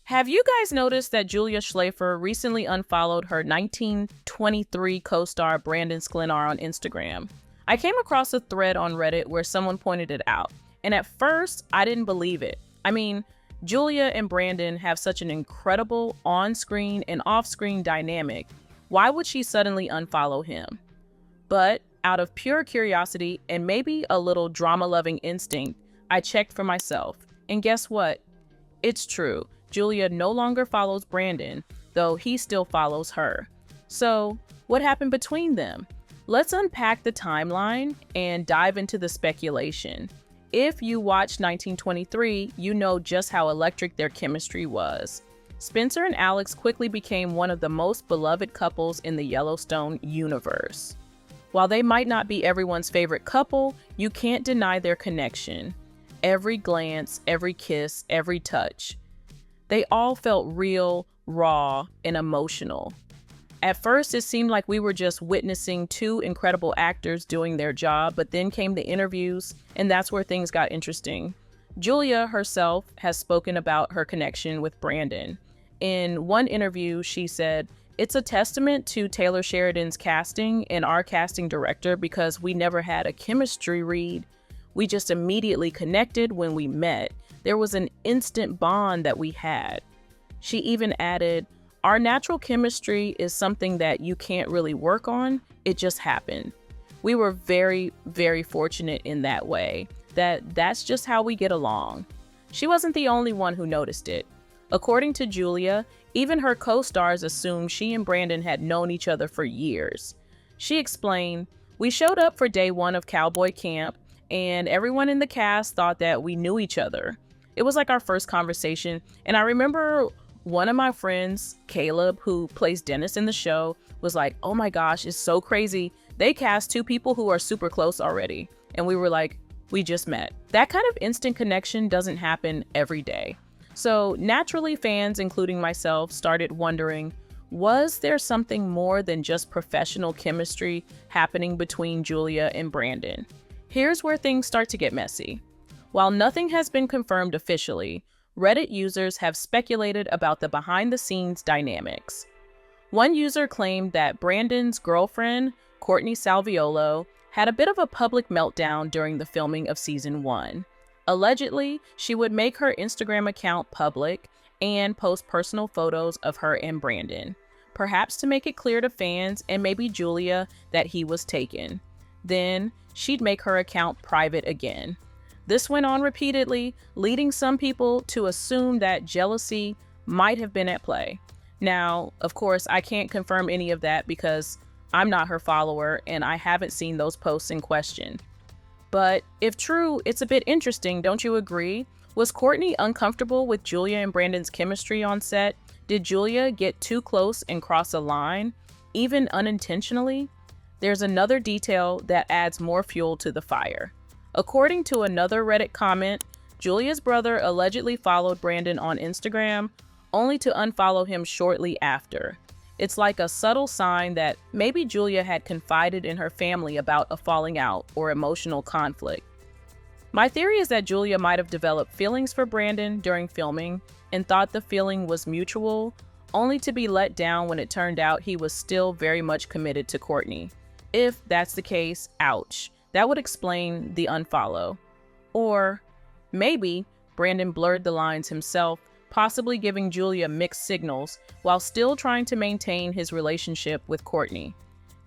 Have you guys noticed that Julia Schlafer recently unfollowed her 1923 co-star Brandon Sklenar on Instagram? I came across a thread on Reddit where someone pointed it out, and at first, I didn't believe it. I mean, Julia and Brandon have such an incredible on-screen and off-screen dynamic. Why would she suddenly unfollow him? But out of pure curiosity and maybe a little drama-loving instinct, I checked for myself. And guess what? It's true. Julia no longer follows Brandon, though he still follows her. So, what happened between them? Let's unpack the timeline and dive into the speculation. If you watched 1923, you know just how electric their chemistry was. Spencer and Alex quickly became one of the most beloved couples in the Yellowstone universe. While they might not be everyone's favorite couple, you can't deny their connection. Every glance, every kiss, every touch. They all felt real, raw, and emotional. At first, it seemed like we were just witnessing two incredible actors doing their job, but then came the interviews, and that's where things got interesting. Julia herself has spoken about her connection with Brandon. In one interview, she said, "It's a testament to Taylor Sheridan's casting and our casting director because we never had a chemistry read. We just immediately connected when we met. There was an instant bond that we had." She even added, "Our natural chemistry is something that you can't really work on. It just happened. We were very, very fortunate in that way. That's just how we get along." She wasn't the only one who noticed it. According to Julia, even her co-stars assumed she and Brandon had known each other for years. She explained, "We showed up for day one of cowboy camp, and everyone in the cast thought that we knew each other. It was like our first conversation, and I remember one of my friends, Caleb, who plays Dennis in the show, was like, 'Oh my gosh, it's so crazy. They cast two people who are super close already.' And we were like, 'We just met.' That kind of instant connection doesn't happen every day. So naturally, fans, including myself, started wondering, was there something more than just professional chemistry happening between Julia and Brandon? Here's where things start to get messy. While nothing has been confirmed officially, Reddit users have speculated about the behind-the-scenes dynamics. One user claimed that Brandon's girlfriend, Courtney Salviolo, had a bit of a public meltdown during the filming of season 1. Allegedly, she would make her Instagram account public and post personal photos of her and Brandon, perhaps to make it clear to fans and maybe Julia that he was taken. Then, she'd make her account private again. This went on repeatedly, leading some people to assume that jealousy might have been at play. Now, of course, I can't confirm any of that because I'm not her follower and I haven't seen those posts in question. But if true, it's a bit interesting, don't you agree? Was Courtney uncomfortable with Julia and Brandon's chemistry on set? Did Julia get too close and cross a line, even unintentionally? There's another detail that adds more fuel to the fire. According to another Reddit comment, Julia's brother allegedly followed Brandon on Instagram, only to unfollow him shortly after. It's like a subtle sign that maybe Julia had confided in her family about a falling out or emotional conflict. My theory is that Julia might have developed feelings for Brandon during filming and thought the feeling was mutual, only to be let down when it turned out he was still very much committed to Courtney. If that's the case, ouch. That would explain the unfollow. Or maybe Brandon blurred the lines himself, possibly giving Julia mixed signals while still trying to maintain his relationship with Courtney.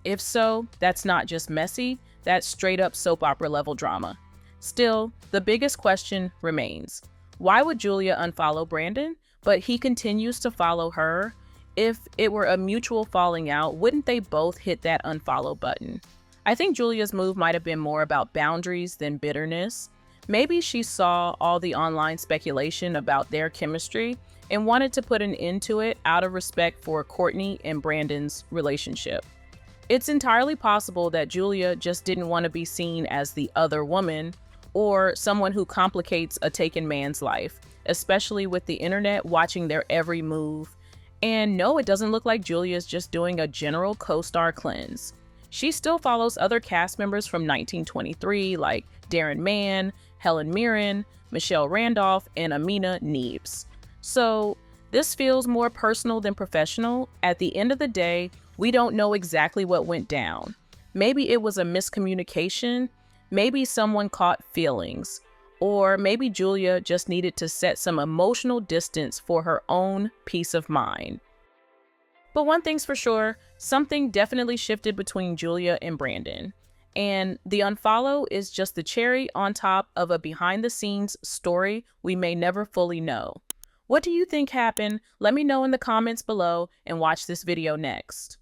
If so, that's not just messy, that's straight up soap opera level drama. Still, the biggest question remains. Why would Julia unfollow Brandon, but he continues to follow her? If it were a mutual falling out, wouldn't they both hit that unfollow button? I think Julia's move might have been more about boundaries than bitterness. Maybe she saw all the online speculation about their chemistry and wanted to put an end to it out of respect for Courtney and Brandon's relationship. It's entirely possible that Julia just didn't want to be seen as the other woman or someone who complicates a taken man's life, especially with the internet watching their every move. And no, it doesn't look like Julia's just doing a general co-star cleanse. She still follows other cast members from 1923 like Darren Mann, Helen Mirren, Michelle Randolph, and Amina Neebs. So This feels more personal than professional. At the end of the day, we don't know exactly what went down. Maybe it was a miscommunication, maybe someone caught feelings, or maybe Julia just needed to set some emotional distance for her own peace of mind. But one thing's for sure, something definitely shifted between Julia and Brandon. And the unfollow is just the cherry on top of a behind-the-scenes story we may never fully know. What do you think happened? Let me know in the comments below and watch this video next.